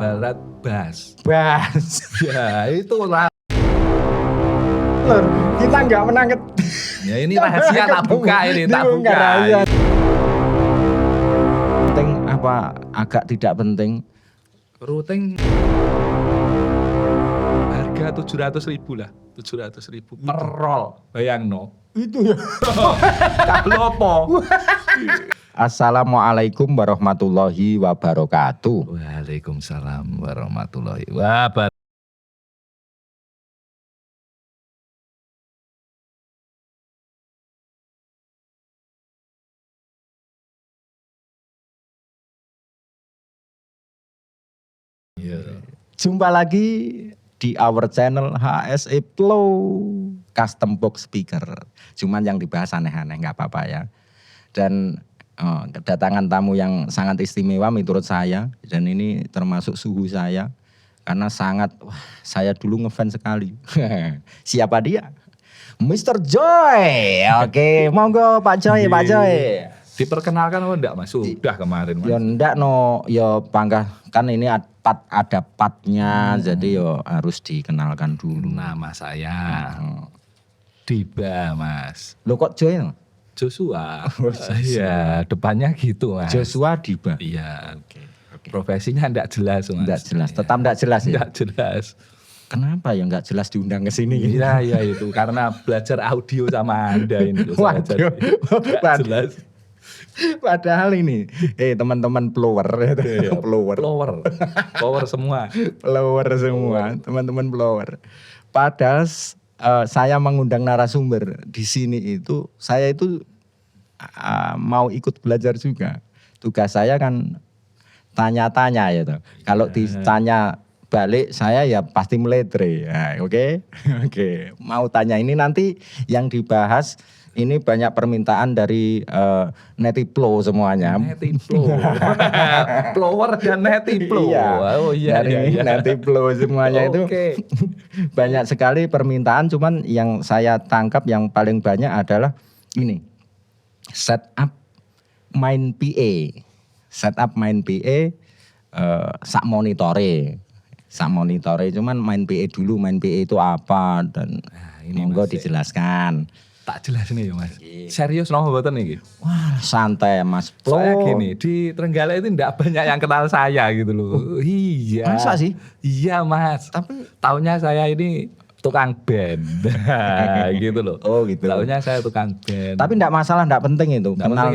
Barat bass. Bass. Ya itulah. Lur, kita nggak menang. Ya ini rahasia tak buka ini, tak buka. Penting apa agak tidak penting? Routing harga 700.000 lah, 700.000 per roll. Bayang no. Itu ya. Kalau apa? Assalamualaikum warahmatullahi wabarakatuh. Waalaikumsalam warahmatullahi wabarakatuh. Jumpa lagi di our channel HSE Flow Custom Box Speaker. Cuman yang dibahas aneh-aneh, nggak apa-apa ya. Dan kedatangan tamu yang sangat istimewa menurut saya. Dan ini termasuk suhu saya. Karena sangat, saya dulu ngefans sekali. Siapa dia? Mr. Joy. Oke, monggo Pak Joy, Pak Joy. Diperkenalkan apa enggak Mas? Sudah kemarin Mas. Ya enggak no, ya panggah kan ini ada patnya, jadi yo harus dikenalkan dulu. Nama saya Diba Mas. Lo kok Joy? Joshua. Iya, depannya gitu Mas. Joshua Diba. Iya. Profesinya enggak jelas Mas. Enggak jelas, tetap enggak jelas ya. Enggak jelas. Kenapa ya enggak jelas diundang ke sini? Iya, iya itu karena belajar audio sama Anda ini. Waduh. Enggak jelas. Padahal ini, teman-teman blower, Blower semua. Blower semua, teman-teman blower. Padahal saya mengundang narasumber di sini itu, saya itu mau ikut belajar juga. Tugas saya kan tanya-tanya ya toh. Kalau ditanya balik saya ya pasti meletre. Nah, oke. Mau tanya ini nanti yang dibahas. Ini banyak permintaan dari Netiplo semuanya. Netiplo. Blower dan Netiplo. Iya. Oh iya. Dari Netiplo semuanya itu banyak sekali permintaan. Cuman yang saya tangkap yang paling banyak adalah ini. Setup main PA. Setup main PA sak monitore. Cuman main PA dulu. Main PA itu apa dan monggo dijelaskan. Tak jelas nih ya Mas. Serius nopo mboten iki? Wah, santai Mas. Soalnya gini, di Trenggalek itu enggak banyak yang kenal saya gitu loh. Iya. Masa sih? Iya Mas. Tapi taunya saya ini tukang band. Gitu loh. Oh gitu. Taunya saya tukang band. Tapi enggak masalah, enggak penting itu. Enggak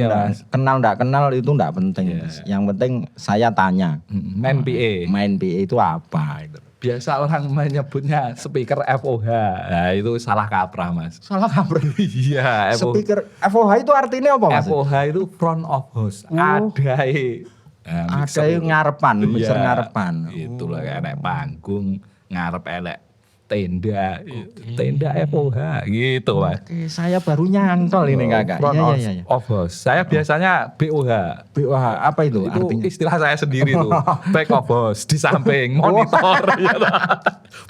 Enggak kenal itu enggak penting. Yang penting saya tanya. Main PA. Main PA itu apa itu? Biasa orang menyebutnya speaker FOH. Nah, itu salah kaprah Mas. Salah kaprah. Iya, speaker FOH itu artinya apa Mas? FOH itu front of house. Ada yang ngarepan, mixer ngarepan. Itulah kayak panggung ngarep elek tenda. Tenda FOH gitu Mas. Oke, saya baru nyantol ini Kakak. Front of house. Saya biasanya BOH. BOH apa itu artinya? Istilah saya sendiri tuh. Back of house di samping monitor.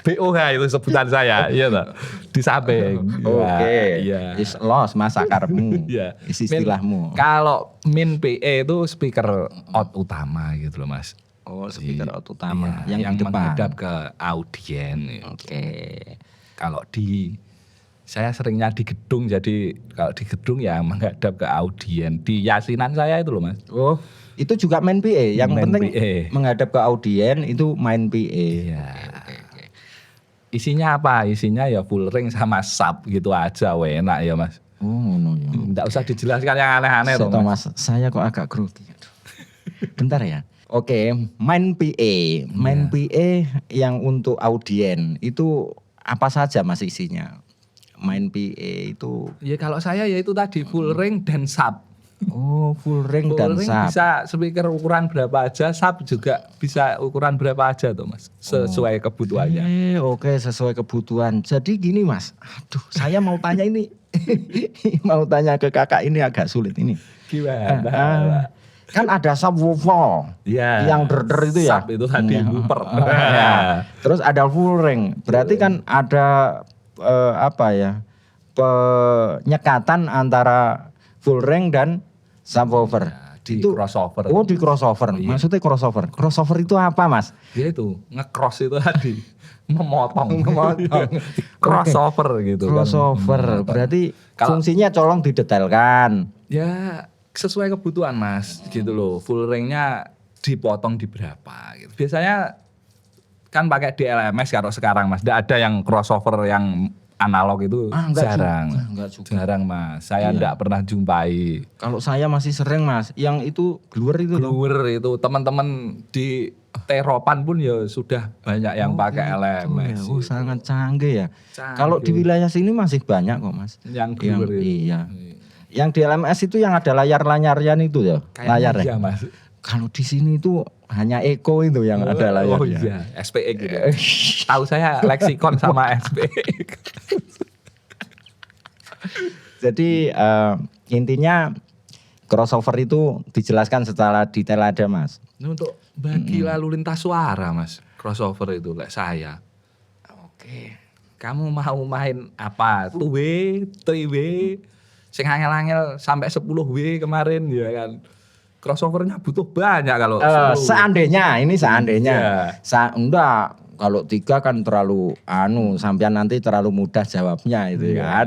BOH itu sebutan saya, iya toh. Di samping. Oke. Iya. Is los Mas akarmu. Iya. Istilahmu. Kalau min PA itu speaker out utama gitu loh Mas. Oh, speaker out utama yang di depan. menghadap ke audien. Oke. Kalau saya seringnya di gedung, jadi kalau di gedung ya menghadap ke audien. Di yasinan saya itu loh Mas. Oh, itu juga main PA. Yang main penting PA. Menghadap ke audien itu main PA. Iya. Okay. Isinya apa? Isinya ya full ring sama sub gitu aja, enak ya Mas. Oh, no. Nggak usah dijelaskan yang aneh-aneh toh Mas. Saya kok agak grogi. Bentar ya. Oke, main PA. Main PA yang untuk audien itu apa saja Mas isinya? Main PA itu ya kalau saya ya itu tadi full ring dan sub. Oh, full ring dan sub. Bisa speaker ukuran berapa aja, sub juga bisa ukuran berapa aja tuh Mas. Sesuai kebutuhannya. Oke, sesuai kebutuhan. Jadi gini Mas. Aduh, saya mau tanya ini. Mau tanya ke Kakak ini agak sulit ini. Gimana? Kan ada subwoofer yang der-der itu ya. Sub itu tadi woofer. Terus ada full ring. Berarti kan ada penyekatan antara full ring dan subwoofer. Di itu crossover. Oh, di crossover. Iya. Maksudnya crossover. Crossover itu apa, Mas? Dia itu nge-cross itu tadi memotong. Memotong. Crossover gitu kan. Crossover. Memotong. Berarti Kalau- fungsinya colong didetailkan. Ya sesuai kebutuhan Mas gitu loh. Full ringnya dipotong di berapa gitu. Biasanya kan pakai DLMS kalau sekarang Mas. Tidak ada yang crossover yang analog itu Enggak jarang. juga, enggak juga. Jarang Mas. Saya tidak pernah jumpai. Kalau saya masih sering, Mas. Yang itu gluer itu loh. Gluer itu teman-teman di Teropan pun ya sudah banyak yang pakai LMS. Oh, sangat canggih ya. Canggih. Kalau di wilayah sini masih banyak kok, Mas. Yang gluer itu. Iya. Yang di LMS itu yang ada layar-layarnya itu ya, layar Iya ya. Mas. Kalau di sini itu hanya Eko itu yang ada layarnya. Oh iya, SPX gitu. Tahu saya Lexicon sama SPX. Jadi intinya crossover itu dijelaskan secara detail ada, Mas. Ini untuk bagi lalu lintas suara Mas. Crossover itu lek saya. Oke. Kamu mau main apa? 2W, 3W, sing angel-angel sampai 10W kemarin ya kan. Crossovernya butuh banyak kalau 10W. Seandainya, ini seandainya. Iya. Enggak, kalau 3 kan terlalu sampean nanti terlalu mudah jawabnya itu Iya, kan.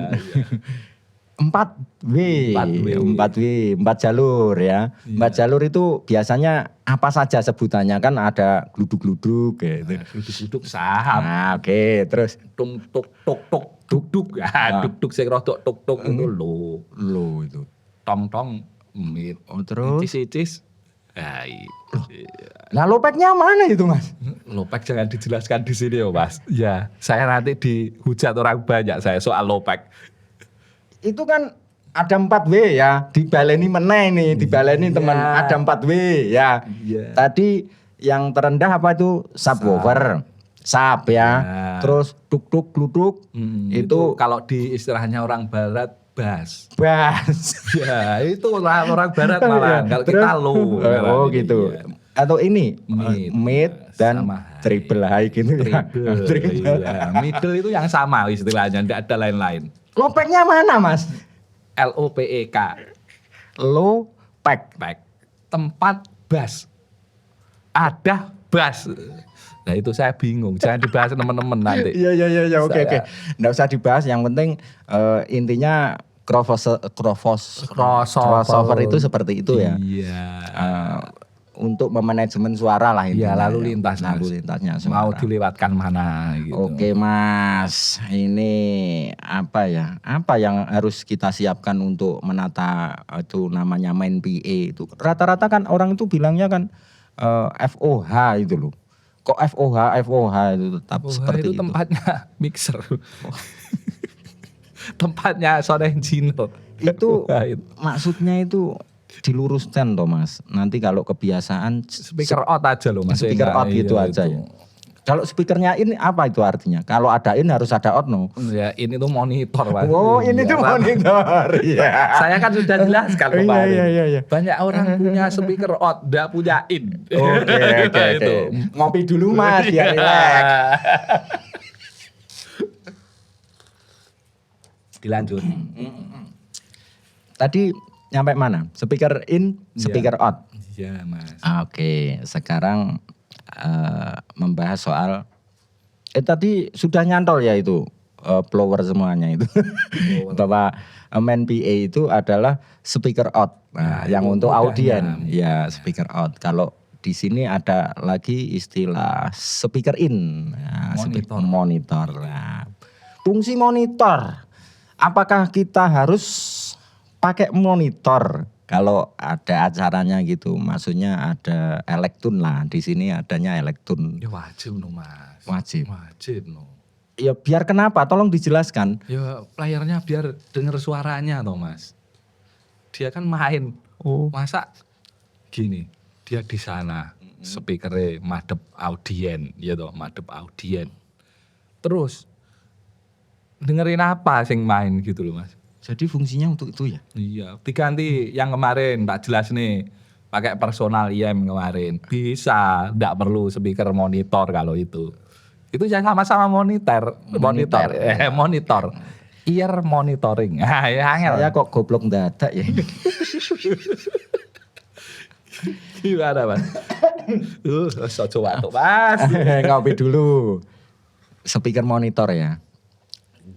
4W, 4W, 4 jalur ya. 4 jalur itu biasanya apa saja sebutannya kan ada gluduk-gluduk gitu. Duduk-duduk saham. Nah, oke, terus Tung tuk tuk tuk duk duk. Duk duk sing rodok tuk tuk itu lo. lo itu. Tong tong mit. Oh, terus Cis. Hai. nah lopeknya mana itu, Mas? Lopek jangan dijelaskan di sini ya Mas. Ya, saya nanti dihujat orang banyak saya soal lopek. Itu kan ada 4W ya, dibaleni meneh nih, dibaleni teman, ada 4W ya. Iya. Tadi yang terendah apa itu subwoofer, sub ya. Ya. Terus duk-duk gluduk Itu kalau di istilahnya orang barat bass. bass. Ya, itu orang barat malah. Kalau Terus- kita low. Oh Ini, gitu. iya. Atau ini Mid. mid dan Sama high. triple high gitu ya. Triple. Iya. Middle itu yang sama istilahnya, tidak ada lain-lain. Lopeknya mana, Mas? LOPEK. Low pack. Back. Tempat bass. Ada bass. Nah itu saya bingung. Jangan dibahas teman-teman nanti. Iya, oke. Saya- Nggak usah dibahas, yang penting intinya crossover itu seperti itu ya. Iya. Untuk memanajemen suara lah Iya, intinya. lalu ya. lintas. Mas. Lalu lintasnya Mau suara. dilewatkan mana gitu. Oke, Mas. Ini apa ya? Apa yang harus kita siapkan untuk menata itu namanya main PA itu? Rata-rata kan orang itu bilangnya kan FOH itu loh. Kok FOH itu tetap Oh, seperti itu itu. tempatnya mixer. Tempatnya Sorrentino. Itu Wah, itu. maksudnya itu diluruskan toh, Mas. Nanti kalau kebiasaan Speaker out aja loh Mas. speaker Enggak, out gitu iya, aja itu. ya. Kalau speakernya in apa itu artinya? Kalau ada in harus ada out no. Ya ini tuh monitor Mas. Oh, ini Iya, tuh Pak. monitor. Iya. Saya kan sudah jelaskan Iya, kemarin. iya. Banyak orang punya speaker out, enggak punya in. Oke. Nah, itu. Ngopi dulu, Mas, biar Iya. relax. Dilanjut. Tadi nyampe mana? Speaker in, speaker out. Iya, Mas. Oke, sekarang membahas soal tadi sudah nyantol ya itu blower semuanya itu. Bahwa main PA itu adalah speaker out. Nah, yang itu untuk mudahnya. audien ya speaker out. Kalau di sini ada lagi istilah speaker in. Nah, Monitor. monitor. Nah, fungsi monitor. Apakah kita harus pakai monitor kalau ada acaranya gitu? Maksudnya ada elektron lah. Di sini adanya elektron. Ya wajib no Mas. Wajib. Wajib no. Ya biar kenapa? Tolong dijelaskan. Ya playernya biar denger suaranya toh Mas. Dia kan main. Oh. Masa gini, dia di sana speakernya madep audien, ya toh, madep audien. Terus dengerin apa sing main gitu loh Mas. Jadi fungsinya untuk itu ya? Iya, diganti yang kemarin tak jelas nih. Pakai personal IM kemarin. Bisa, enggak perlu speaker monitor kalau itu. Itu ya sama-sama monitor. Monitor. Ear monitoring. Ah, ya angel. Saya kok goblok dadak ya. Gimana Mas? Coba tuh Mas. Ngopi dulu. Speaker monitor ya.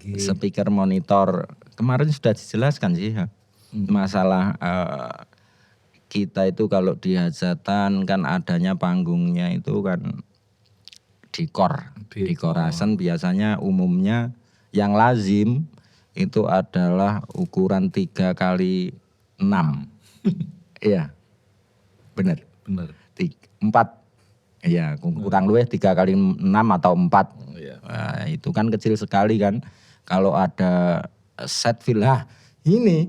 Speaker monitor kemarin sudah dijelaskan sih ya. Masalah kita itu kalau di hajatan kan adanya panggungnya itu kan dekorasen biasanya umumnya yang lazim itu adalah ukuran 3 kali 6. Iya. Benar. 4. Iya, kurang lebih 3 kali 6 atau 4. Iya. Nah, itu kan kecil sekali kan. Kalau ada set fill, ini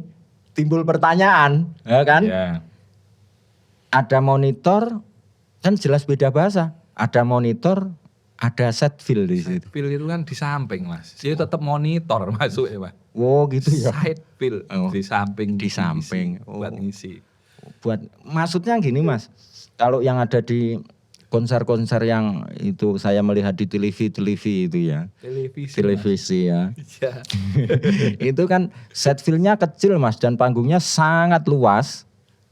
timbul pertanyaan, ya kan? Ya. Ada monitor, kan jelas beda bahasa. Ada monitor, ada set fill di situ. Fill itu kan di samping Mas. Jadi tetap monitor masuk ya Mas. Oh gitu ya. Side fill di samping. Di samping. Buat ngisi. Maksudnya gini Mas, kalau yang ada di konser-konser yang itu saya melihat di televisi itu ya. Televisi ya. Iya. Itu kan set fill-nya kecil Mas dan panggungnya sangat luas.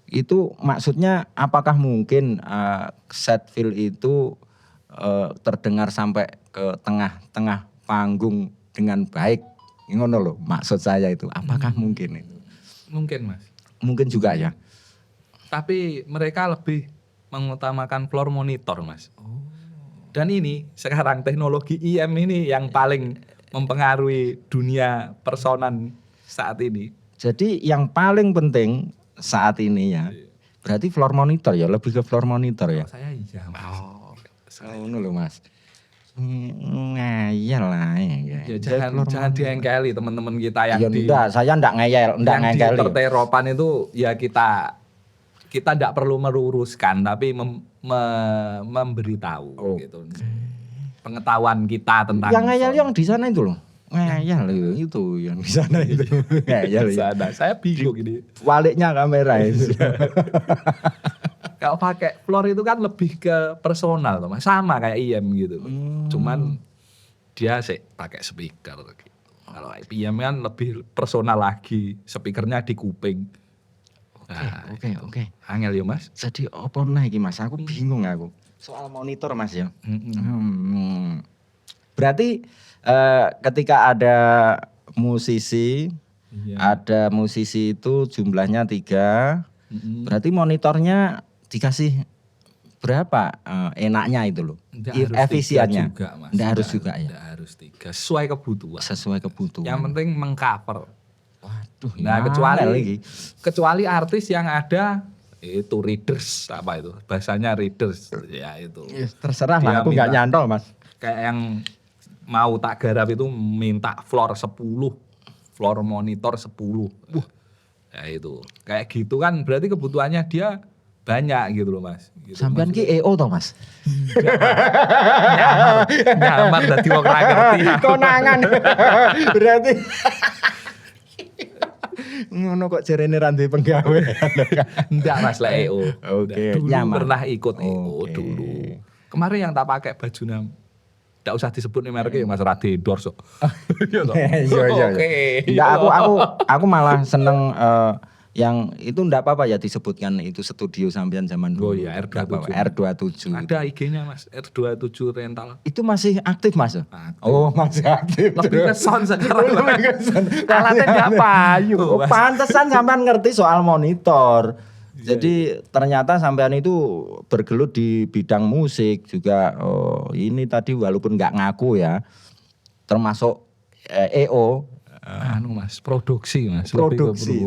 Itu maksudnya apakah mungkin set fill itu terdengar sampai ke tengah-tengah panggung dengan baik? Ngono loh maksud saya itu. Apakah mungkin itu? Mungkin Mas. Mungkin juga ya. Tapi mereka lebih mengutamakan floor monitor Mas. Dan ini sekarang teknologi IM ini yang paling mempengaruhi dunia personan saat ini. Jadi yang paling penting saat ini ya, berarti floor monitor ya, lebih ke floor monitor ya. Saya iya Mas. Ngono loh Mas. Ngeyel lah Ya, jangan diengkeli teman-teman kita yang ya, enggak, saya enggak ngeyel, enggak yang ngengkeli. di perteropan itu ya kita enggak perlu meluruskan tapi memberitahu gitu. Pengetahuan kita tentang yang ngeyel yang di sana itu loh. Ngeyel itu yang di sana itu. Ngeyel ya. Saya bingung ini. Waliknya kamera itu. Kalau pakai floor itu kan lebih ke personal tuh Mas. Sama kayak IM gitu. Cuman dia sih pakai speaker gitu. Kalau IM kan lebih personal lagi, speakernya di kuping. Oke. Angel ya Mas. Jadi apa nah iki Mas? Aku bingung aku. Soal monitor Mas ya. Berarti ketika ada musisi, ada musisi itu jumlahnya 3. Berarti monitornya dikasih berapa enaknya itu loh? Efisiennya. Enggak harus juga ya. Enggak harus 3. Sesuai kebutuhan. Yang penting mengcover. Waduh, nah kecuali artis yang ada itu readers apa itu bahasanya readers ya itu. Terserah lah, aku nggak nyantol Mas. Kayak yang mau tak garap itu minta floor 10, floor monitor 10. Ya itu kayak gitu kan berarti kebutuhannya dia banyak gitu loh Mas. Gitu, sampean ki EO toh Mas? Nyamar dadi wong ra ngerti. Konangan. Berarti ngono kok jarene ra duwe penggawe. Enggak Mas lah EO. Oke, dulu nyaman. Pernah ikut EO dulu. Kemarin yang tak pakai baju enggak usah disebut nih mereknya Mas Rade endorse. Iya. Enggak, aku malah seneng yang itu enggak apa-apa ya disebutkan itu studio sampean zaman dulu. Oh iya, R27. R27. Ada IG-nya Mas, R27 rental. Itu masih aktif Mas? Aktif. Oh, masih aktif. Lebih ke sound sekarang. Alatnya enggak payu. Oh, pantesan sampean ngerti soal monitor. Jadi ternyata sampean itu bergelut di bidang musik juga. Oh, ini tadi walaupun enggak ngaku ya. Termasuk EO. Mas, produksi Mas. Produksi.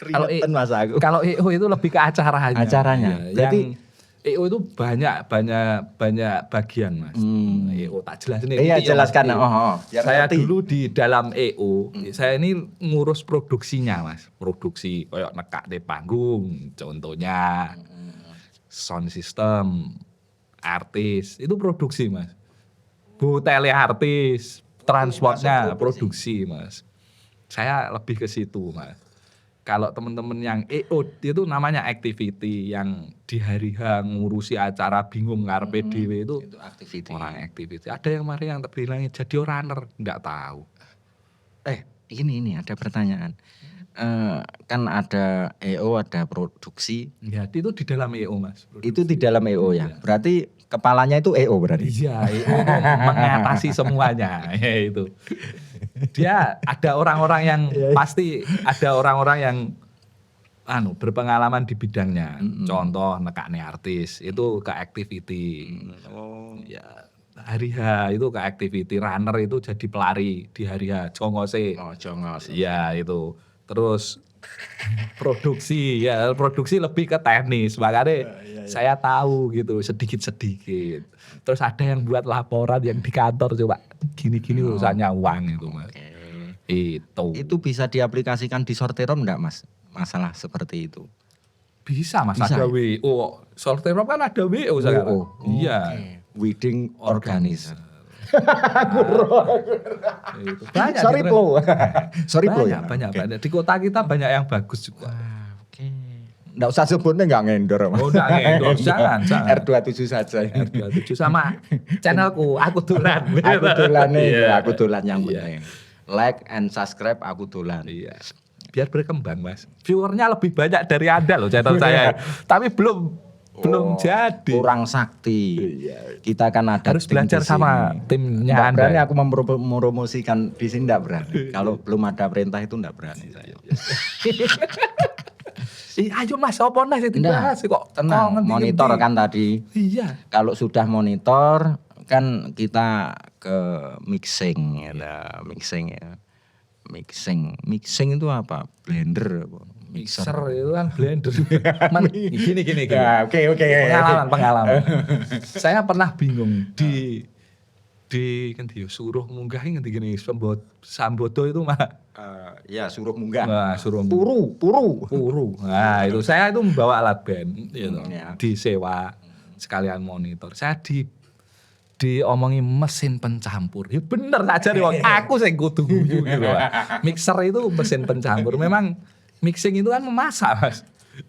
Kalau EO itu lebih ke acaranya. Jadi EO itu banyak bagian Mas. EO tak jelasin. Iya jelaskan. Saya dulu di dalam EO, saya ini ngurus produksinya Mas. Produksi kayak nekak di panggung, contohnya sound system, artis itu produksi Mas. Hotel artis, transportnya produksi Mas. Saya lebih ke situ Mas. Kalau teman-teman yang EO itu namanya activity yang di hari H ngurusi acara bingung ngarepe dhewe itu activity. Orang activity. Ada yang mari yang bilangnya jadi runner, enggak tahu. Ini ada pertanyaan. kan ada EO, ada produksi. Ya, itu di dalam EO Mas. Itu di dalam EO ya. Berarti kepalanya itu EO berarti. Iya, EO mengatasi semuanya. Ya, itu. Dia ada orang-orang yang pasti ada orang-orang yang berpengalaman di bidangnya. Contoh nekakne artis itu ke activity. Ya, hari H itu ke activity, runner itu jadi pelari di hari H, jongose. Oh, jongos. Ya, itu. Terus produksi lebih ke teknis. Makanya saya tahu gitu sedikit-sedikit. Terus ada yang buat laporan yang di kantor coba gini-gini urusannya uang itu Mas. Itu bisa diaplikasikan di Sorteron enggak Mas? Masalah seperti itu. Bisa Mas, Bisa, ada ya? WO. Sorteron kan ada WO sekarang. Iya. Wedding organizer. Itu. Banyak Sorry di- Plo. Sorry Plo ya. banyak. Di kota kita banyak yang bagus juga. Oke. Enggak usah sebutnya enggak ngendor Mas. Oh, enggak endorse, jangan. R27 saja ya. R27 sama channelku, aku dolan. Aku dolan nih, Iya. aku dolan yang penting. Like and subscribe aku dolan. Iya. Biar berkembang Mas. Viewernya lebih banyak dari Anda loh channel saya. Tapi belum jadi. Kurang sakti. Kita kan ada Harus tim belajar di sama sini. timnya Nggak Anda. berani aku mempromosikan di sini enggak berani. Kalau belum ada perintah itu enggak berani saya. Ayo Mas, apa Mas yang dibahas kok? Tenang, ngendi-ngendi. monitor kan tadi. Iya. Kalau sudah monitor kan kita ke mixing ya, mixing ya. Mixing itu apa? Blender apa? Mixer itu kan blender. Gini. Ya, oke. Pengalaman. Saya pernah bingung di suruh munggah ngendi gini Sambodo itu mah. Ya suruh munggah. Nah, suruh Puru. Nah, itu saya itu membawa alat band gitu. Ya. Disewa sekalian monitor. Saya diomongi mesin pencampur. Ya bener saja nih, Wong. Aku sing kudu guyu gitu, Pak. Mixer itu mesin pencampur. Memang mixing itu kan memasak, Mas.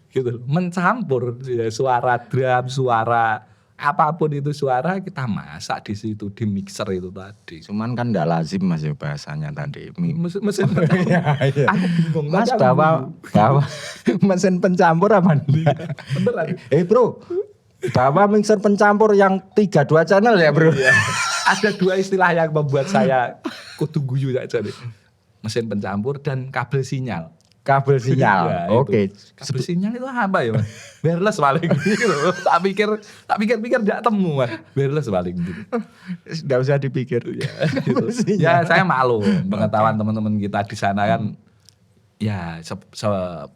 Gitu. Mencampur ya, suara drum, suara apapun itu suara kita masak di situ di mixer itu tadi. Cuman kan enggak lazim Mas ya bahasanya tadi. Mesin pencampur. Iya. Aku bingung. Mas Tadi aku bawa bingung. mesin pencampur apa nih? Beneran. Bro, bawa mixer pencampur yang 32 channel ya bro? Ada dua istilah yang membuat saya kudu guyu aja nih. Mesin pencampur dan kabel sinyal. Kabel sinyal, Ya, oke. itu. Kabel sinyal itu apa ya Mas? Wireless paling gitu. Tak pikir enggak temu Mas. Wireless paling gitu. Nggak usah dipikir. Gitu. Ya saya malu pengetahuan teman-teman kita di sana kan ya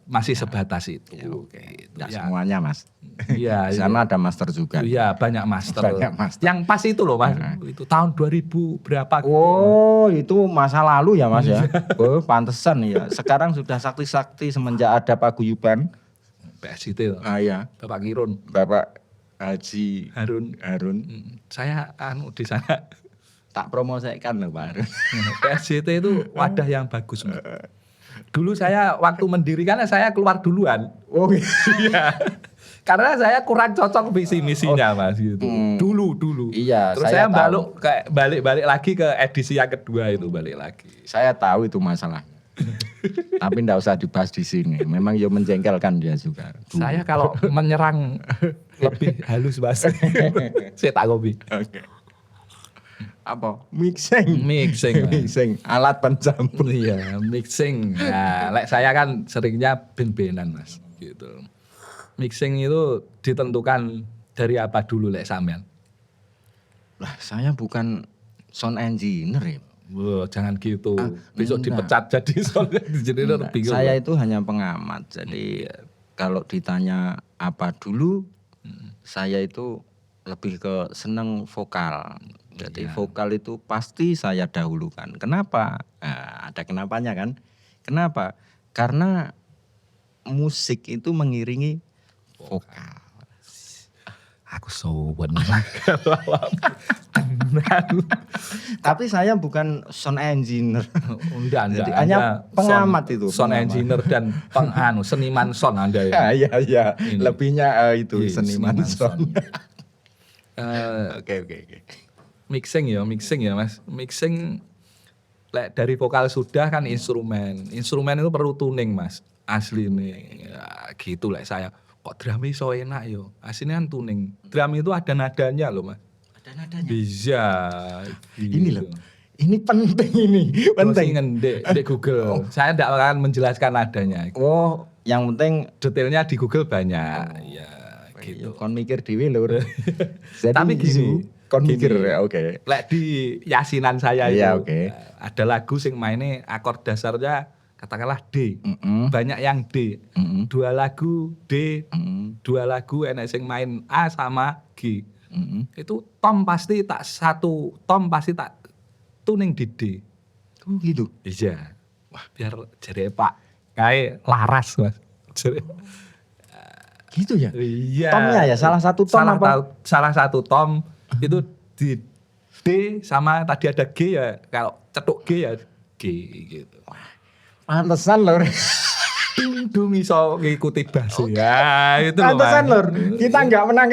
masih sebatas itu. Oke. Gitu. Nggak Ya. semuanya mas. Iya. Di sana ada master juga. Iya banyak master. Banyak master. Yang pas itu loh Mas. Itu tahun 2000 berapa gitu. Oh itu masa lalu ya mas ya. Oh pantesan ya. Sekarang sudah sakti-sakti semenjak ada paguyuban. PSIT loh. Ah ya. Bapak Kirun. Bapak Haji Harun. Saya di sana tak promosikan loh Pak Harun. PSJT itu wadah yang bagus Mas. Dulu saya waktu mendirikan saya keluar duluan. Oh Iya. Karena saya kurang cocok visi misinya Mas gitu. Dulu. Iya, Terus saya saya tahu. balik lagi ke edisi yang kedua itu balik lagi. Saya tahu itu masalah. Tapi enggak usah dibahas di sini. Memang ya menjengkelkan dia juga. Dulu. Saya kalau menyerang lebih halus Mas. Saya tak kopi. Oke. Apa? Mixing. Mixing. Alat pencampur. Iya, mixing. Nah, saya kan seringnya ben-benan Mas, gitu. Mixing itu ditentukan dari apa dulu sampean? Lah, saya bukan sound engineer ya. Wah, jangan gitu. Besok enggak. dipecat jadi sound engineer bingung. Saya itu hanya pengamat. Jadi kalau ditanya apa dulu, saya itu lebih ke seneng vokal. Jadi vokal itu pasti saya dahulukan. Kenapa? Nah, ada kenapanya kan? Kenapa? Karena musik itu mengiringi vokal. Aku sowan. Tapi saya bukan sound engineer. Enggak. Jadi hanya pengamat itu, Sound pengamat. engineer dan seniman sound Anda ya. Iya. Ini. Lebihnya itu Iya, seniman sound. Eh, Oke. mixing ya Mas. Mixing lek dari vokal sudah kan instrumen itu perlu tuning mas asli nih ya, gitu lek saya kok drum iso enak yo aslinya kan tuning drum itu ada nadanya loh mas Ada nadanya. bisa Ini gitu. loh. Ini penting ini, penting. Di Google saya tidak akan menjelaskan nadanya Oh, yang penting detailnya di Google banyak ya gitu kon mikir dhewe lur. Jadi tapi gini kon mikir gini. ya, oke. Lek di yasinan saya itu Iya, oke. ada lagu sing mainnya akord dasarnya katakanlah D. Mm-mm. Banyak yang D. Mm-mm. 2 lagu D, Mm-mm. 2 lagu enek sing main A sama G. Mm-mm. Itu tom pasti tak satu tom pasti tak tuning di D. Oh gitu. Iya. Wah, biar jadi Pak kayak laras Mas. Jere- Gitu ya. Iya. Tomnya ya salah satu tom apa? Salah satu tom itu di D sama tadi ada G ya. Kalau cetuk G ya G gitu. Pantesan lur. Dung dung iso ngikuti bass ya. Itu loh. Pantesan Mas. lur. Kita enggak menang.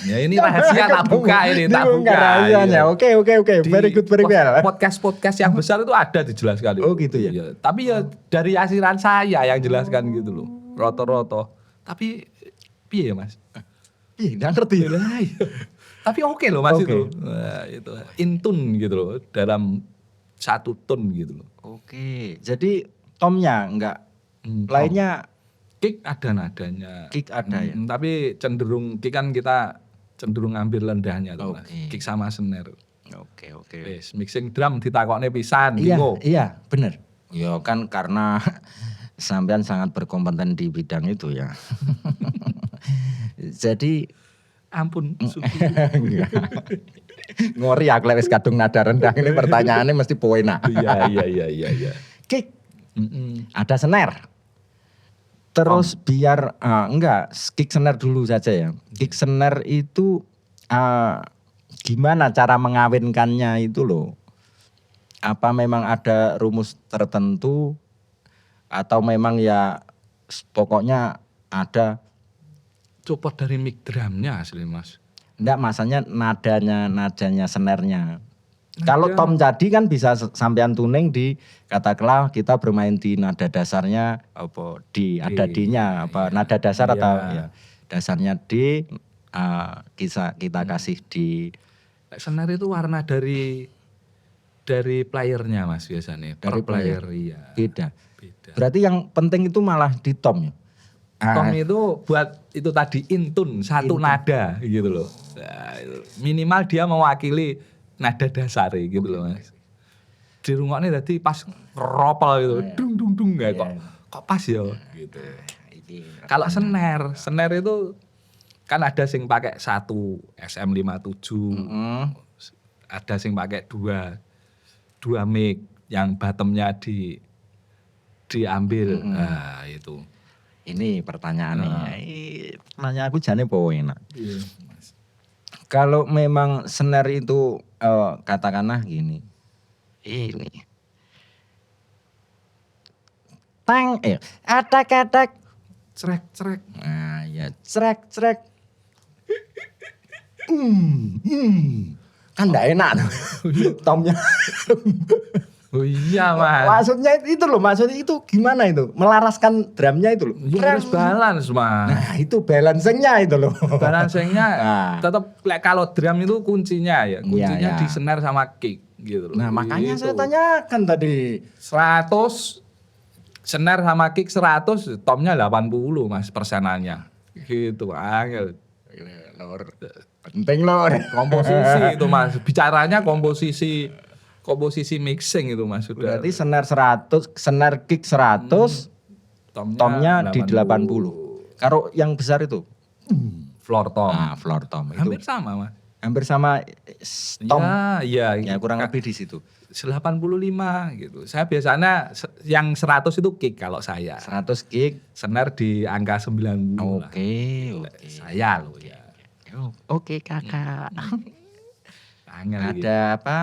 Ya ini rahasia tak buka ini, tak buka. Rahasianya. Iya. Oke. Di Very good. Podcast yang besar itu ada dijelaskan. Oh, gitu ya? Iya. Tapi ya dari asiran saya yang jelaskan gitu loh. Roto-roto. Tapi piye ya Mas? Ih, enggak ngerti. Lah, iya. Tapi oke loh Mas Oke. itu. Nah, itu intun gitu loh dalam satu tone gitu loh. Oke. Jadi tomnya enggak lainnya Kick ada nadanya. kick ada ya. Tapi cenderung kick kan kita cenderung ambil rendahnya tuh Mas. Oke. Kick sama snare. Oke. Wis mixing drum ditakokne pisan Iya, Diko. iya, bener. Ya kan karena sampean sangat berkompeten di bidang itu ya. Jadi Ampun suku. enggak. Ngori aku lek wis kadung nada rendah ini pertanyaannya mesti poena. Iya. Kick, Mm-mm. ada snare. Terus biar enggak, kick snare dulu saja ya. Kick snare itu gimana cara mengawinkannya itu loh. Apa memang ada rumus tertentu atau memang ya pokoknya ada. Copot dari mic drumnya asli Mas. Enggak, masanya nadanya snare-nya. Kalau tom jadi kan bisa sampean tuning di katakanlah kita bermain di nada dasarnya apa di ada D-nya apa nada dasar atau ya dasarnya D kita kasih di Snare itu warna dari playernya Mas biasanya. Dari player iya. beda. Beda. Berarti yang penting itu malah di tom ya. Tom itu buat itu tadi intun satu nada gitu loh. Nah, itu. Minimal dia mewakili nada dasar gitu loh Mas. Di rungokne tadi pas ropel gitu. Dung dung dung nggak kok pas ya gitu. Kalau snare itu kan ada sing pakai 1 SM57. Ada sing pakai 2 mic yang bottomnya diambil. Nah, itu. Ini pertanyaannya. Pertanyaan aku jane poin. Iya, Mas. Kalau memang snare itu katakanlah gini. Ini. Tang atak-atak Crek. Nah, ya crek. Kan enggak enak tuh. Tomnya. Oh iya, Mas. Maksudnya itu loh, maksudnya itu gimana itu? Melaraskan drumnya itu loh. Ya, harus balance, Mas. Nah, itu balancingnya itu loh. Balancingnya Nah. tetap kalau drum itu kuncinya ya. Kuncinya Iya. di snare sama kick gitu loh. Nah, makanya Gitu. saya tanyakan tadi. 100 snare sama kick 100, tomnya 80 Mas persenannya. Gitu, angel. Lor. Penting lor. Komposisi itu Mas. Bicaranya komposisi mixing itu Mas sudah. Berarti snare kick 100, tomnya di 80. Kalau yang besar itu? Floor tom. Nah, floor tom itu. Hampir sama Mas. Hampir sama tom. Iya. Ya kurang lebih di situ. 85 gitu. Saya biasanya yang 100 itu kick kalau saya. 100 kick. Snare di angka 90 lah. Oke. Saya loh ya. Oke, kakak. Angel gitu. Ada apa?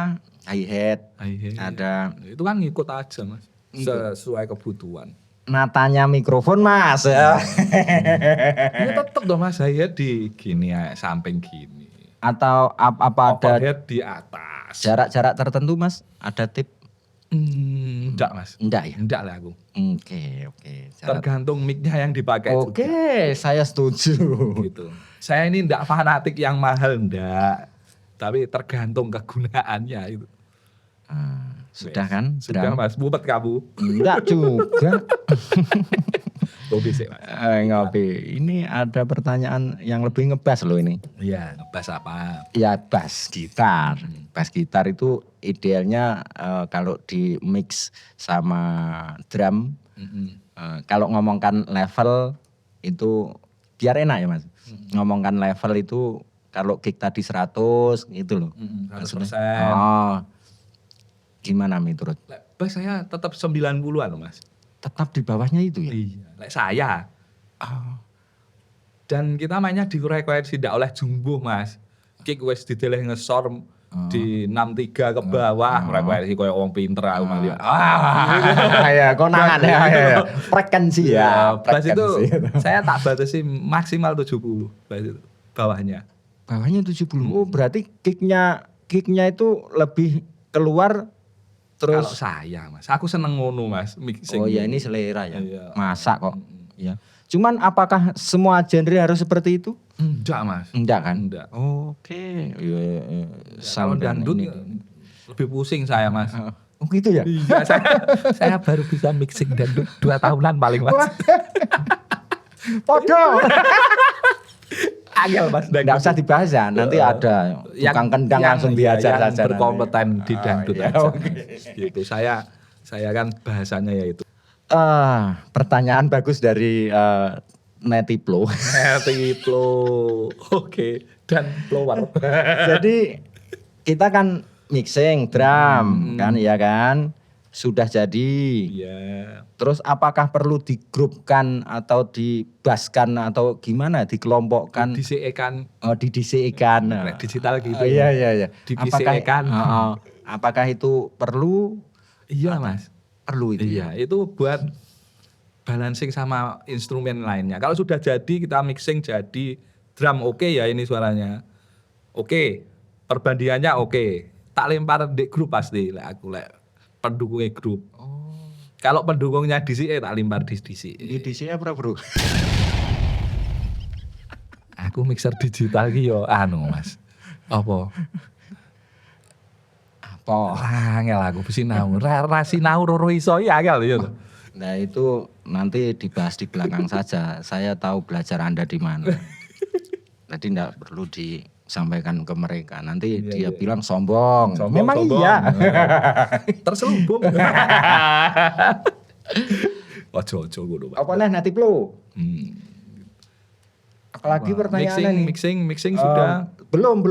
Hi-hat. Iya. Ada Itu kan ngikut aja Mas. Sesuai kebutuhan. natanya mikrofon mas ya. Ya tetep dong Mas, saya di gini ya, samping gini. Atau apa ada Overhead di atas. jarak-jarak tertentu mas? Ada tip? Enggak mas. Enggak ya? Enggak lah aku. Oke. Tergantung mic-nya yang dipakai juga. Oke, saya setuju. Gitu. Saya ini enggak fanatik yang mahal enggak. Tapi tergantung kegunaannya itu. Sudah kan? Sudah Dram? mas, mumet kamu. Enggak juga. Ngopi sih mas. Ngopi. Ini ada pertanyaan yang lebih ngebas loh ini. Iya, ngebahas apa? Ya bass gitar. Bass gitar itu idealnya kalau di mix sama drum. Kalau ngomongkan level itu biar enak ya mas. Ngomongkan level itu kalau kick tadi 100 gitu loh. 100%. Oh, gimana menurut? Bass saya tetap 90-an loh mas. Tetap di bawahnya itu ya? Iya, saya. Dan kita mainnya direquest tidak oleh jumbo mas. Kick wis dideleh ngesor di 63 ke bawah. Request koyo wong pinter aku mali. Ya konangan ya. Frekuensi ya. Bass itu frekuensi. saya tak batasi maksimal 70 bass itu bawahnya. Bawahnya 70. Oh, berarti kicknya itu lebih keluar Kalau terus. saya mas, aku seneng ngono mas mixing. Oh ya ini selera ya. Iya. Masa kok. Ya. Cuman apakah semua genre harus seperti itu? Enggak mas. Enggak kan? Enggak. Oke. Ya, Kalau sound dan dangdut ini. lebih pusing saya mas. Oh gitu ya? Iya, saya baru bisa mixing dangdut 2 tahunan paling mas. Podo. Angel mas Enggak usah dibahas ya. Nanti ada tukang kendang langsung diajar yang saja. berkompeten di dangdut iya, aja. oke. Gitu. Saya kan bahasanya yaitu Pertanyaan bagus dari Netiplo. Netiplo. Oke, dan blower. Jadi kita kan mixing drum kan ya kan sudah jadi. Iya. Terus apakah perlu digrupkan atau dibaskan atau gimana dikelompokkan? Disekan Didisikan. digital gitu. Iya. Dipisikan. Apakah itu perlu? Iya, Mas. Perlu itu. Iya, itu buat balancing sama instrumen lainnya. Kalau sudah jadi kita mixing jadi drum oke ya ini suaranya. Oke. Perbandingannya oke. Tak lempar di grup pasti aku pendukungnya grup. Kalau pendukungnya DC tak lempar di DC. Di DC apa bro? Aku mixer digital ki yo Mas. Apa? Angel aku sinau. Ra sinau roro iso ya angel ya. Nah itu nanti dibahas di belakang saja. Saya tahu belajar Anda di mana. Jadi enggak perlu disampaikan ke mereka. Nanti dia bilang sombong. Memang sombong. iya. Terselubung. Ojo ngono, Pak. Apa nih Netiplo? Apalagi pertanyaan Mixing sudah. Belum.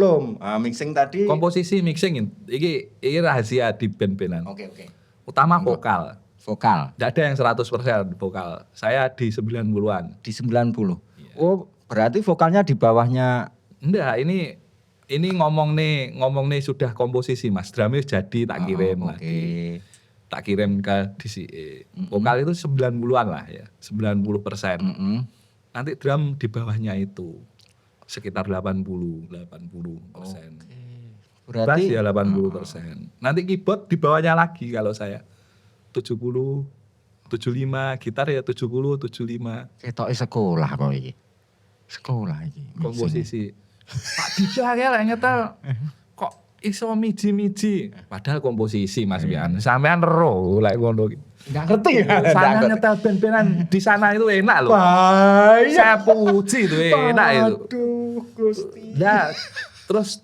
Mixing tadi. Komposisi mixing iki rahasia di band-bandan. Oke. Utama vokal. Vokal. Enggak ada yang 100% vokal. Saya di 90-an. Di 90. Oh, berarti vokalnya di bawahnya. Enggak, ini ngomong nih sudah komposisi Mas. Drumnya jadi tak kirim lagi. Tak kirim ke DCE. Vokal itu 90-an lah ya. 90%. Nanti drum di bawahnya itu sekitar 80%. Berarti Bass ya 80%. Nanti keyboard di bawahnya lagi kalau saya 70, 75, gitar ya 70, 75. ketoke sekolah kok iki. Sekolah iki. Komposisi. Pak Dida kayak nyetel kok iso miji-miji. Padahal komposisi Mas Bian. Sampean ero lek ngono iki. Enggak ngerti ya. Sana nyetel band-bandan di sana itu enak loh. Saya puji itu enak itu. Aduh, Gusti. Nah,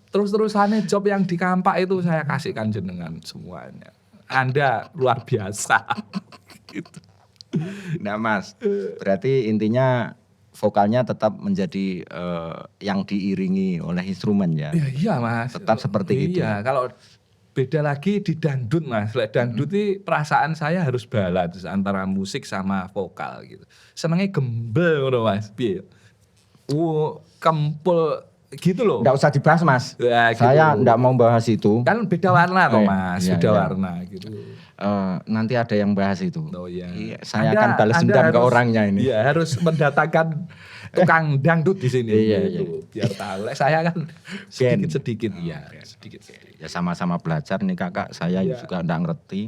terusannya job yang di Kampak itu saya kasihkan jenengan semuanya. Anda luar biasa. Gitu. Nah, Mas, berarti intinya vokalnya tetap menjadi yang diiringi oleh instrumen ya. Iya, Mas. Tetap seperti itu. Iya, kalau beda lagi di dangdut Mas. Lek dangdut ini perasaan saya harus balance antara musik sama vokal gitu. Senengnya gembel ngono Mas. Piye? Kempul gitu loh. Enggak usah dibahas, Mas. Ya, gitu. Saya enggak mau bahas itu. Kan beda warna toh Mas, Iya, beda iya. warna gitu. Nanti ada yang bahas itu. Oh iya. Saya akan balas dendam ke orangnya ini. Iya, harus mendatangkan tukang dangdut di sini. Iya, gitu. Biar tahu. Lek saya kan sedikit-sedikit. Iya, sedikit. Ya sama-sama belajar nih kakak, saya Iya. juga enggak ngerti.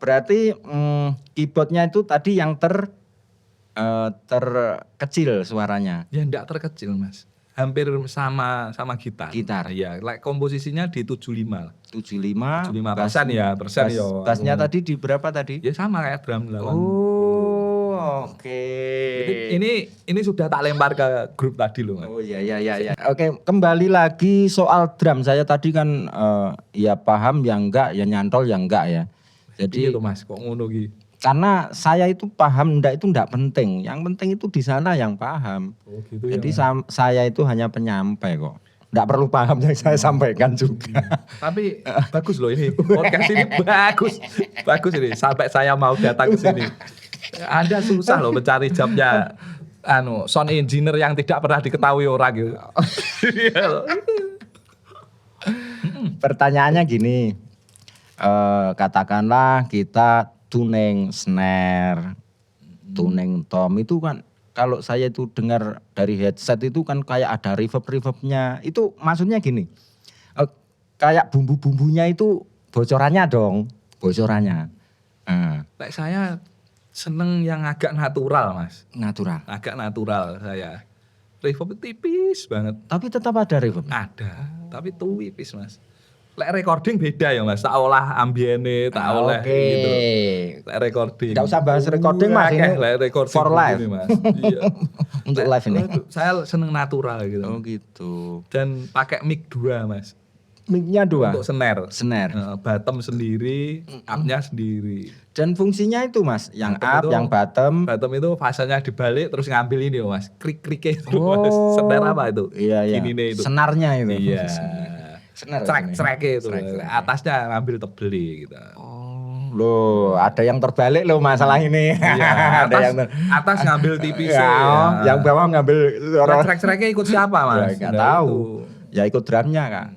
Berarti keyboardnya itu tadi yang terkecil suaranya. Ya enggak terkecil Mas. Hampir sama gitar. Gitar. Iya, like komposisinya di 75. 75 75% ya, persen ya. Bassnya tadi di berapa tadi? Ya sama kayak drum 8. Oh, oke. Ini sudah tak lempar ke grup tadi loh Mas. Oh iya. Oke, kembali lagi soal drum. Saya tadi kan ya paham yang enggak, ya nyantol yang enggak ya. Jadi Jadi itu Mas, kok ngono ki? karena saya itu paham enggak itu enggak penting. Yang penting itu di sana yang paham. Oh gitu Jadi ya. saya itu hanya penyampai kok. Enggak perlu paham yang saya sampaikan juga. Tapi bagus loh ini. Podcast ini bagus. Bagus ini sampai saya mau datang ke sini. Anda susah loh mencari jobnya sound engineer yang tidak pernah diketahui orang gitu. Iya loh. Pertanyaannya gini. Katakanlah kita tuning snare, tuning tom itu kan kalau saya itu dengar dari headset itu kan kayak ada reverb-reverbnya. Itu maksudnya gini, kayak bumbu-bumbunya itu bocorannya dong, bocorannya. Lek saya seneng yang agak natural Mas. Natural. Agak natural saya. Reverb tipis banget. Tapi tetap ada reverb. Ada, tapi tipis Mas. Lek recording beda ya Mas, tak olah ambiene, tak olah gitu. Lek recording. Nggak usah bahas recording Mas, ini lek recording for live. begini, Mas. Iya. Untuk live ini. Saya seneng natural gitu. Oh gitu. Dan pakai mic 2 Mas. Mic-nya 2. Untuk snare. Snare. Bottom sendiri, up-nya sendiri. Dan fungsinya itu Mas, yang Bottom up, itu- yang bottom. Bottom itu fasanya dibalik terus ngambil ini Mas. Krik-kriknya itu Mas. Snare apa itu? Iya. Kinine itu. Senarnya itu. Iya. Senar. Trek-trek itu. Trek-trek. Atasnya ngambil tebeli gitu. Oh, loh, ada yang terbalik loh masalah ini. Iya, Ada yang atas ngambil tipis Ya, yang bawah ngambil Nah, trek-treknya ikut siapa Mas? Ya, nggak Nah, tahu. itu. Ya ikut drumnya Kak.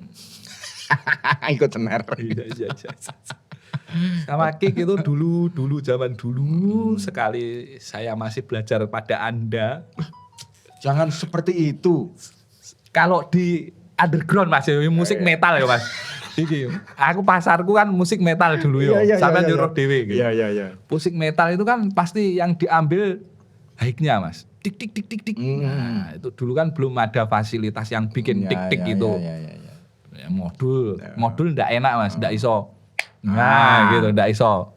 Ikut senar. Iya. Sama kick itu dulu zaman dulu sekali saya masih belajar pada Anda. Jangan seperti itu. Kalau di underground Mas, ya, musik metal ya Mas. Iki, aku pasarku kan musik metal dulu yo. Sampai nyuruh dhewe gitu. Iya. Musik metal itu kan pasti yang diambil high-nya Mas. Tik tik tik tik tik. Nah, itu dulu kan belum ada fasilitas yang bikin tik tik gitu. Iya. Ya, modul ndak enak Mas, ndak iso. Nah, gitu ndak iso.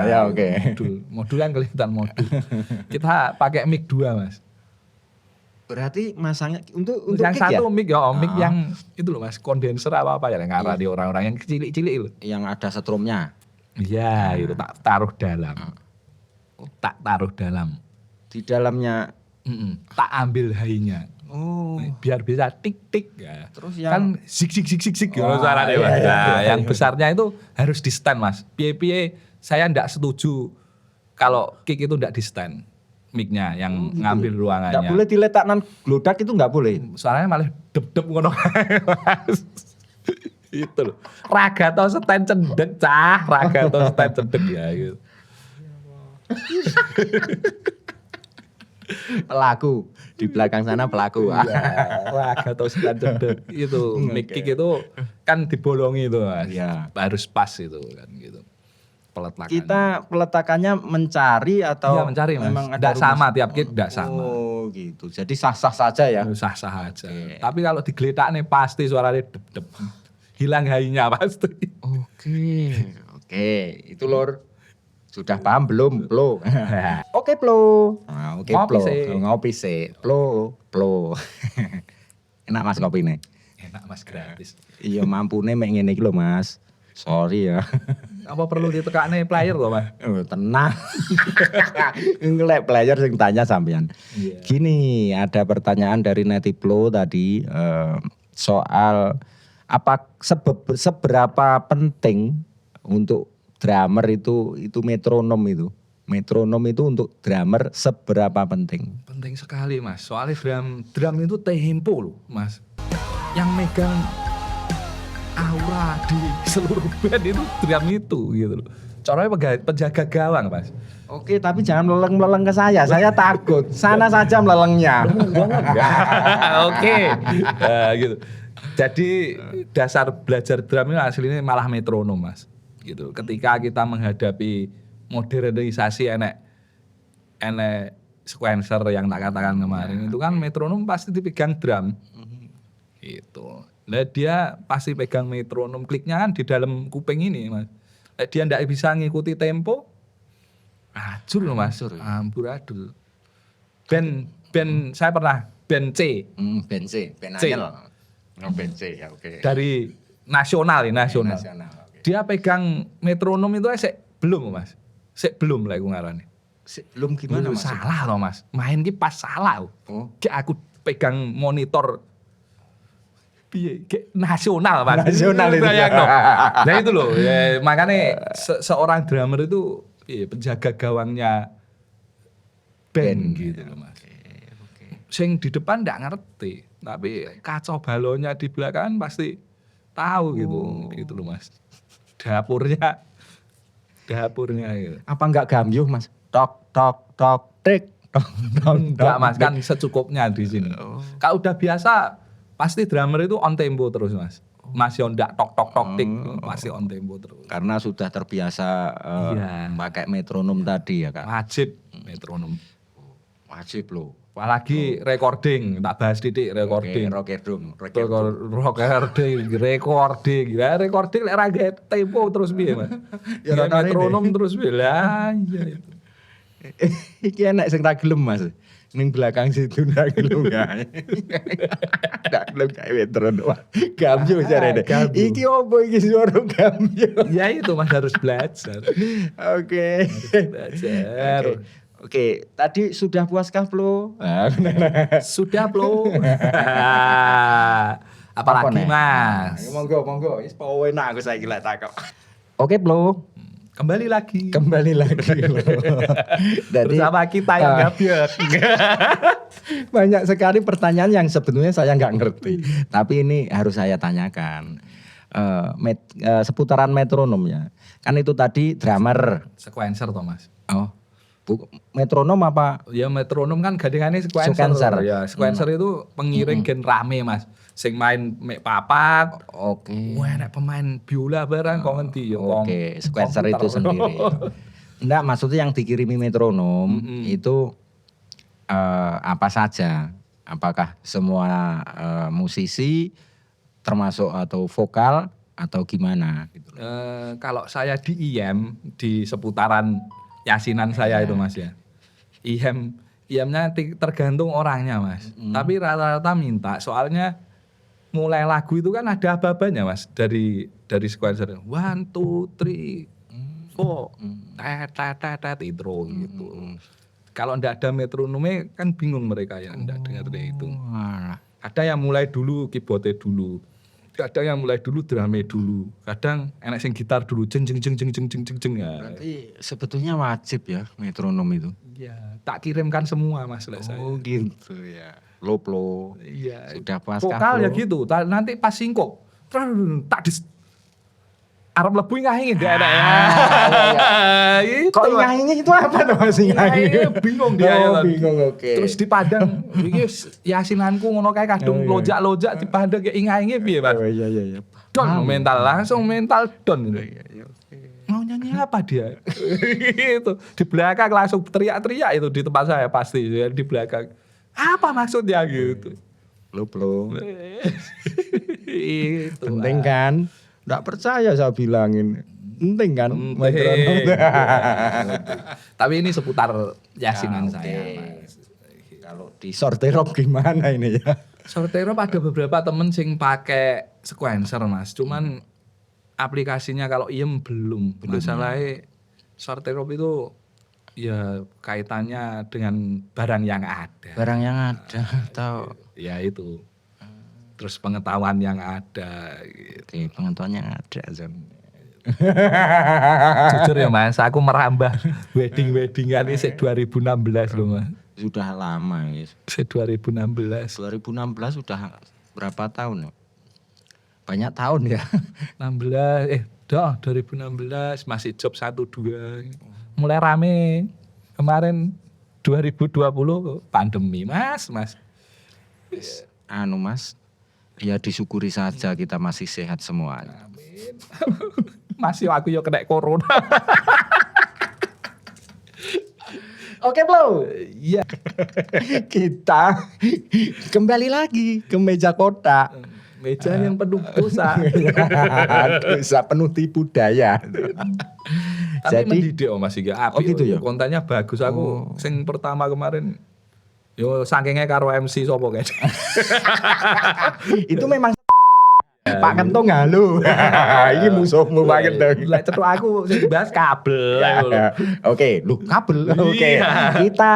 Ya oke. Modul yang kelihatan modul. Kita pakai mic 2 Mas. Berarti masangnya untuk yang kick satu ya? mic ya, mic yang itu loh Mas, kondenser apa ya yang ngarah di orang-orang yang cilik-cilik itu. Yang ada setrumnya. Iya, itu tak taruh dalam. Tak taruh dalam. Di dalamnya. Tak ambil high-nya. Oh. Biar bisa tik-tik ya. Terus yang Kan sik gitu Oh, suaranya iya, Mas. iya, Nah, yang besarnya itu harus di stand Mas. Piye-piye saya ndak setuju kalau kick itu ndak di stand mic-nya yang ngambil ruangannya. Nggak boleh diletakkan glodak itu nggak boleh. Suaranya malah dep-dep ngono Mas. Itu loh. Raga atau stand cendek cah, raga atau stand cendek ya gitu. Pelaku di belakang sana pelaku. Raga atau stand cendek itu mic kick itu kan dibolongi itu Mas. Iya. Harus pas itu kan gitu. Peletakan. Kita peletakannya mencari atau Iya mencari Mas. memang ada Nggak rumus? sama tiap kick nggak sama. Oh gitu. Jadi sah-sah saja ya. Sah-sah aja. Tapi kalau digeletak nih pasti suaranya dep-dep. Hilang high-nya pasti. Oke. Itu Lor. Sudah paham belum? Plo. Oke Plo. Nah, oke Ngopi Plo. sih. Ngopi sih. Plo. Enak Mas kopi nih. Enak Mas gratis. Iya mampune mek ngene iki lho Mas. Sorry ya. Apa perlu ditekakne player loh Mas? Oh, tenang. Ngelek player sing tanya sampean. Iya. Gini, ada pertanyaan dari Netiplo tadi soal seberapa penting untuk drummer itu metronom itu. Metronom itu untuk drummer seberapa penting? Penting sekali Mas. Soalnya drum itu tempo loh Mas. Yang megang aura di seluruh band itu drum itu gitu loh. Corongnya penjaga gawang, Mas. Oke, tapi jangan meleleng-meleleng ke saya takut. Sana saja melelengnya. Oke. Nah, gitu. Jadi dasar belajar drum ini aslinya malah metronom, Mas. Gitu. Ketika kita menghadapi modernisasi enek sequencer yang tak katakan kemarin itu kan metronom pasti dipegang drum. Gitu. Lah dia pasti pegang metronom, kliknya kan di dalam kuping ini, Mas. Dia ndak bisa ngikuti tempo, acur loh, Mas. Amburadul. Band saya pernah band C. Ben C, Ben C. Angel. Oh, Ben C, ya oke. Dari nasional. Nasional. Oke. Dia pegang metronom itu belum, Mas. Belum lah aku ngarani. Belum gimana, Mas? Salah loh, Mas. Main ki pas salah. Oh. Kayak aku pegang monitor piye kayak nasional, Mas. Nasional itu. Bayang dong. Nah itu loh, ya, makanya seorang drummer itu penjaga gawangnya band gitu loh, Mas. Sing di depan nggak ngerti, tapi kacau balonnya di belakang pasti tahu gitu loh, Mas. Dapurnya gitu. Apa enggak gambyuh, Mas? Tok tok tok tik tok tok. Enggak, Mas, kan secukupnya di sini. Kalau udah biasa pasti drummer itu on tempo terus, Mas. Masih ndak tok tok tok tik, pasti on tempo terus. Karena sudah terbiasa pakai metronom tadi ya, Kak. Wajib metronom. Wajib loh. Apalagi recording, tak bahas titik recording. Recording. Recording lek ra gawe tempo terus piye, Mas? Ya, Ya rata-rata metronom terus piye lah. Iya itu. Iki enak sing ra gelem, Mas. Ning belakang situ ra gelem gawe. Ndak gelem gawe metronom. Gambyuh jarene. Gambyuh. Iki opo iki suara gambyuh? Ya itu Mas harus belajar. Oke. Belajar. Oke, tadi sudah puaskah, Flo? Sudah, Bro. Apalagi, Mas? Monggo. Wis enak aku saiki lek takok. Oke, Flo. Kembali lagi. Bersama kita yang gabiak. Banyak sekali pertanyaan yang sebetulnya saya nggak ngerti. Tapi ini harus saya tanyakan. Seputaran metronom ya. Kan itu tadi drummer. Sequencer toh, Mas. Oh. Metronom apa? Ya metronom kan gandengannya sequencer. Ya, sequencer itu pengiring gen rame, Mas. Sing main mek papat. Oke. Wah, nek pemain biola barang kok ngendi ya. Oke, sequencer itu sendiri. Enggak, maksudnya yang dikirimi metronom itu apa saja? Apakah semua musisi termasuk atau vokal atau gimana gitu. Kalau saya di IM di seputaran yasinan saya itu, Mas ya. IM-nya tergantung orangnya, Mas. Tapi rata-rata minta, soalnya mulai lagu itu kan ada aba-abanya, Mas, dari sequencer. 1 2 3 4 tet intro gitu. Kalau ndak ada metronomnya kan bingung mereka yang ndak dengar itu. Ada yang mulai dulu keyboardnya dulu. Kadang yang mulai dulu drumnya dulu. Kadang enak sing gitar dulu jeng ya. Berarti sebetulnya wajib ya metronom itu. Iya, tak kirimkan semua, Mas, saya. Oh gitu ya. Lo. Iya. Sudah pas vokal ya gitu. Nanti pas singkop tak dis Arab lebu ngahingin dia ada ya. Kok ngahingin itu apa tuh, Mas? Ngahingin bingung dia. Bingung, oke. Terus dipandang iki yasinanku ngono kae kadung lojak-lojak dipandang kayak ngahingin piye, Mas? Oh iya. Don mental langsung mental don. Mau nyanyi apa dia? Itu di belakang langsung teriak-teriak itu di tempat saya pasti di belakang. Apa maksudnya gitu? Lo. Itu. Penting kan? Nggak percaya saya bilangin. Penting kan? Tapi ini seputar yasinan saya, Mas. Kalau di sorterop gimana ini ya? Sorterop ada beberapa temen sing pakai sequencer, Mas. Cuman aplikasinya kalau IEM belum. Masalahnya sorterop itu ya kaitannya dengan barang yang ada. Barang yang ada atau ya itu. Terus pengetahuan yang ada gitu. Oke, pengetahuan yang ada. Jujur ya, Mas, aku merambah weddingan ini 2016 loh, Mas. Sudah lama ya. 2016 sudah berapa tahun ya? Banyak tahun ya. 16 Dah 2016 masih job 1-2. Mulai rame kemarin 2020 pandemi, Mas. Anu Mas, ya disyukuri saja kita masih sehat semua. Amin. Masih aku yo kena corona. Oke, Bro. Iya. Kita kembali lagi ke meja kotak. Meja yang penuh dosa. Dosa penuh tipu daya. Tapi Jadi mendidik Mas iki apik. Oh, gitu ya? Kontennya bagus aku sing pertama kemarin yo sakingnya karo MC sopo kayaknya. itu memang Pak Kentung halo. Ini musuhmu Pak Kentung. Lah cetuk aku sing dibahas kabel. Oke, lu kabel. Oke. Iya. Kita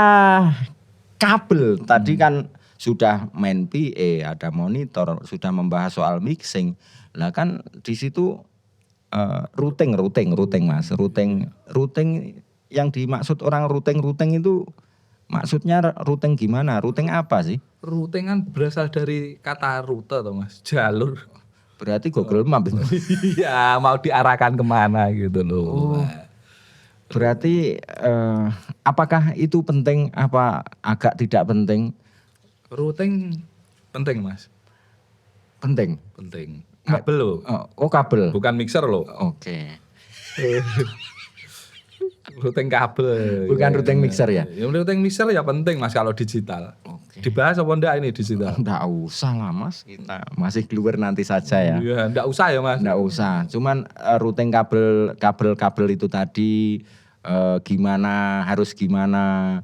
kabel. Tadi kan sudah main PA, ada monitor, sudah membahas soal mixing. Lah kan di situ routing Mas. Routing yang dimaksud orang routing itu maksudnya routing gimana? Routing apa sih? Routing kan berasal dari kata rute toh Mas, jalur. Berarti Google Maps. Iya, mau diarahkan kemana gitu loh. Oh. Berarti apakah itu penting apa agak tidak penting? Routing penting Mas, Penting. penting. Kabel loh, Oh, kabel. bukan mixer loh. Oke. Routing kabel. Bukan routing mixer ya? Routing mixer ya penting Mas kalau digital. Oke. Dibahas apa enggak ini digital? Nggak usah lah Mas, kita masih keluar nanti saja ya. Iya, enggak usah ya Mas. Nggak usah. Cuman routing kabel itu tadi gimana, harus gimana,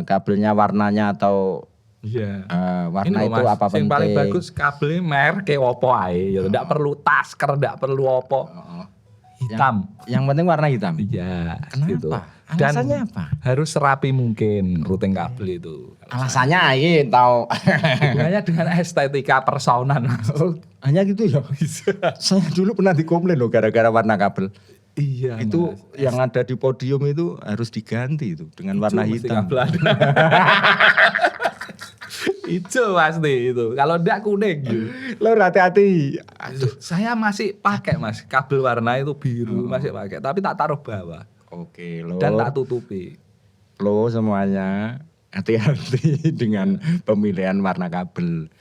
kabelnya warnanya atau Iya. warna Ini loh, itu Mas, apa yang penting? paling bagus kabelnya merek kayak opo ae. Ya enggak perlu tasker, enggak perlu opo. Hitam. Yang penting warna hitam. Iya, Kenapa? gitu. Alasannya apa? Harus serapi mungkin routing kabel itu. Alasannya aja tahu. Hubungannya dengan estetika persaunan. Oh, hanya gitu ya. Saya dulu pernah dikomplain loh gara-gara warna kabel. Iya. Itu Mas. yang ada di podium itu harus diganti itu dengan warna Mesti hitam. kabel ada. Hijau pasti itu. Kalau enggak kuning gitu. Lo hati-hati. Aduh, saya masih pakai Mas, kabel warna itu biru masih pakai, tapi tak taruh bawah Oke, lo. dan tak tutupi. Lo semuanya hati-hati dengan pemilihan warna kabel.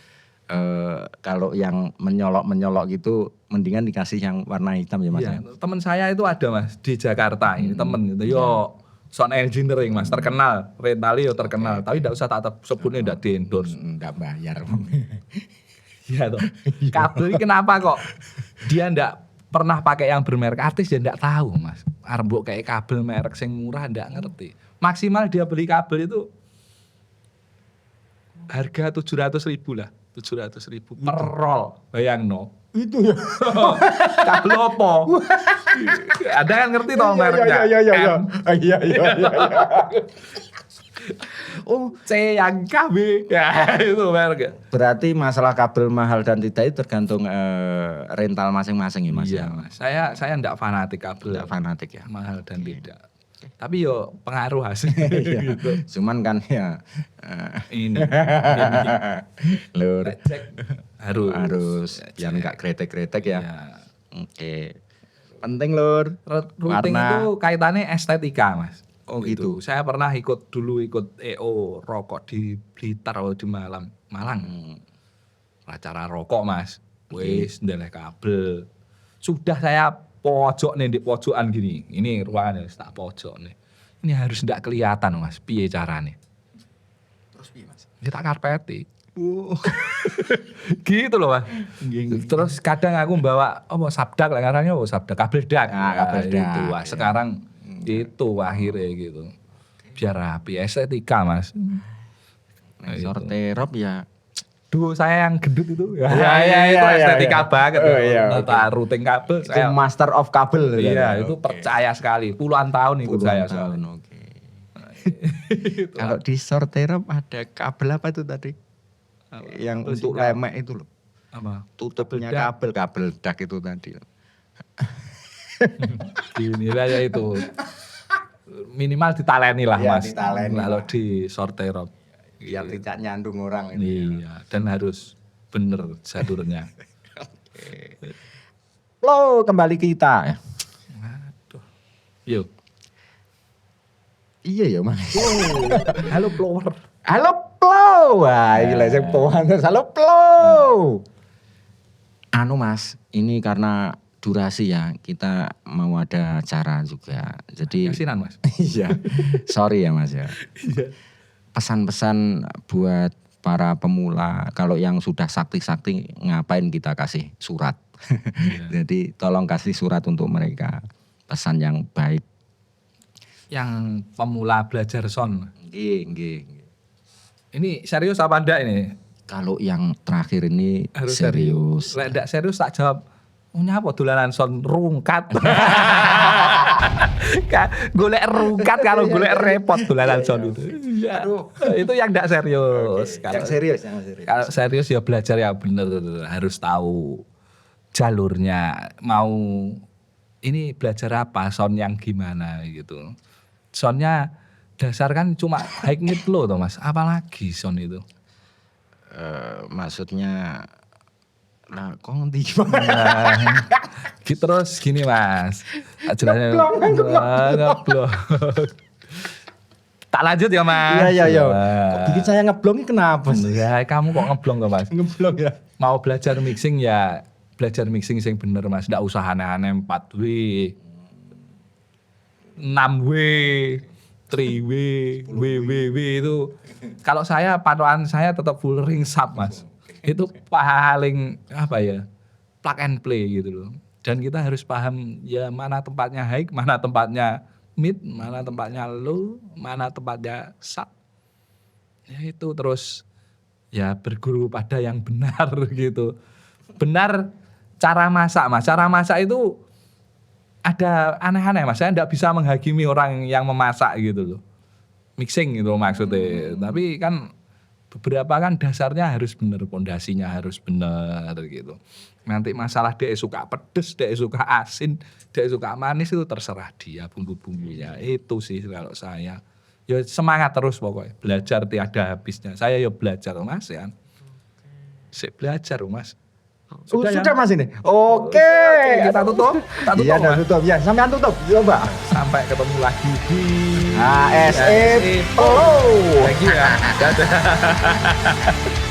Kalau yang menyolok gitu mendingan dikasih yang warna hitam ya Mas. Iya, teman saya itu ada Mas di Jakarta ini temen gitu. Yo sound engineering Mas, terkenal, Rentali yo terkenal, tapi enggak usah tak sebutnya enggak di endorse. Enggak bayar. Iya toh. Kabel ini kenapa kok dia enggak pernah pakai yang bermerek, artis dia enggak tahu Mas. Arep kayak kabel merek sing murah enggak ngerti. Maksimal dia beli kabel itu harga 700.000 lah. 700.000 per roll, bayang no. Itu ya. Kabel opo? Ada kan ngerti toh mereknya? Iya. M, Iya. oh C yang KB, ya itu mereknya. Berarti masalah kabel mahal dan tidak itu tergantung rental masing-masing ya Mas. Iya Mas, saya enggak fanatik kabel, Tidak fanatik ya. mahal dan tidak. Tapi yo pengaruh hasil. Iya. Cuman kan ya ini lur cek harus biar enggak kretek-kretek ya. Ya. Oke. Penting lur. Routing Warna. itu kaitannya estetika Mas. Oh, gitu. Saya pernah ikut EO rokok di Blitar atau di Malang. Acara rokok Mas. Wis ndeleh kabel. Sudah saya pojok nih di pojokan gini. Ini ruangannya tak pojok nih. Ini harus ndak kelihatan Mas. Piye carane? Terus piye Mas? Kita karpeti. Gitu loh Mas. Terus kadang aku bawa sabdak lah ngarannya sabdak kabel dak. Kabel dak. Itu Wah, sekarang itu akhirnya gitu. Biar rapi estetika Mas. Sorterop ya. Duh saya yang gendut itu. Iya, itu iya, estetika iya. banget. Oh, iya, Tata routing kabel Itu saya. master of kabel. Iya, Oke. itu percaya sekali. Puluhan tahun ikut saya Puluhan soalnya. tahun, oke. Kalau di sorterop ada kabel apa itu tadi? Yang Kabel untuk sinyal. lemek itu loh. Apa? Tutupnya Kabel kabel dak itu tadi. Gini lah ya itu. Minimal ditaleni lah Iya, Mas. ditaleni Kalau lah. di sorterop. Biar tidak nyandung orang ini. Iya, dan harus bener jalurnya. Lo kembali kita. Aduh. Yuk. Iya ya Mas. Halo Flower. Halo Plo. Wah, iki lek sing Plo. Halo Plo. Anu Mas, ini karena durasi ya, kita mau ada acara juga. Jadi Kasinan Mas. iya. Sorry ya Mas ya. Pesan-pesan buat para pemula, kalau yang sudah sakti-sakti ngapain kita kasih surat. Jadi tolong kasih surat untuk mereka. Pesan yang baik. Yang pemula belajar son. Nggih. Ini serius apa enggak ini? Kalau yang terakhir ini Harus serius. Lek enggak serius tak jawab. Nyapa dolanan son rungkat. Golek rungkat kalau golek repot dolanan son itu. Ya. Itu yang enggak serius. Yang serius. Kalau serius ya belajar ya bener, harus tahu jalurnya. Mau ini belajar apa, sound yang gimana gitu. Soundnya dasar kan cuma high mid low toh Mas. Apalagi sound itu? Maksudnya lah kok ngerti gimana? Nah, terus gini Mas. Jelasnya ngeblok. Tak lanjut ya Mas. Iya. Kok bikin saya ngeblong ini kenapa? Ya, kamu kok ngeblong kok Mas? Ngeblong ya. Mau belajar mixing ya belajar mixing yang bener Mas. Nggak usah aneh-aneh 4W, 6W, 3W, WWW itu. Kalau saya patokan saya tetap full ring sub Mas. Itu paling apa ya, plug and play gitu loh. Dan kita harus paham ya mana tempatnya high, mana tempatnya mid, mana tempatnya low, mana tempatnya sub. Ya itu terus ya berguru pada yang benar gitu. Benar cara masak Mas. Cara masak itu ada aneh-aneh Mas. Saya enggak bisa menghakimi orang yang memasak gitu loh. Mixing gitu maksudnya. Tapi kan beberapa kan dasarnya harus benar, pondasinya harus benar gitu. Nanti masalah dia suka pedes, dia suka asin, dia suka manis itu terserah dia bumbu-bumbunya. Itu sih kalau saya. Ya semangat terus pokoknya. Belajar tiada habisnya. Saya ya belajar Mas ya. Sik belajar Mas. Sudah ya? Mas ini. Oke. Kita tutup. Iya, udah tutup. Ya, sampean tutup. Coba. Sampai ketemu lagi di ASE Pro. Thank you ya. Dadah.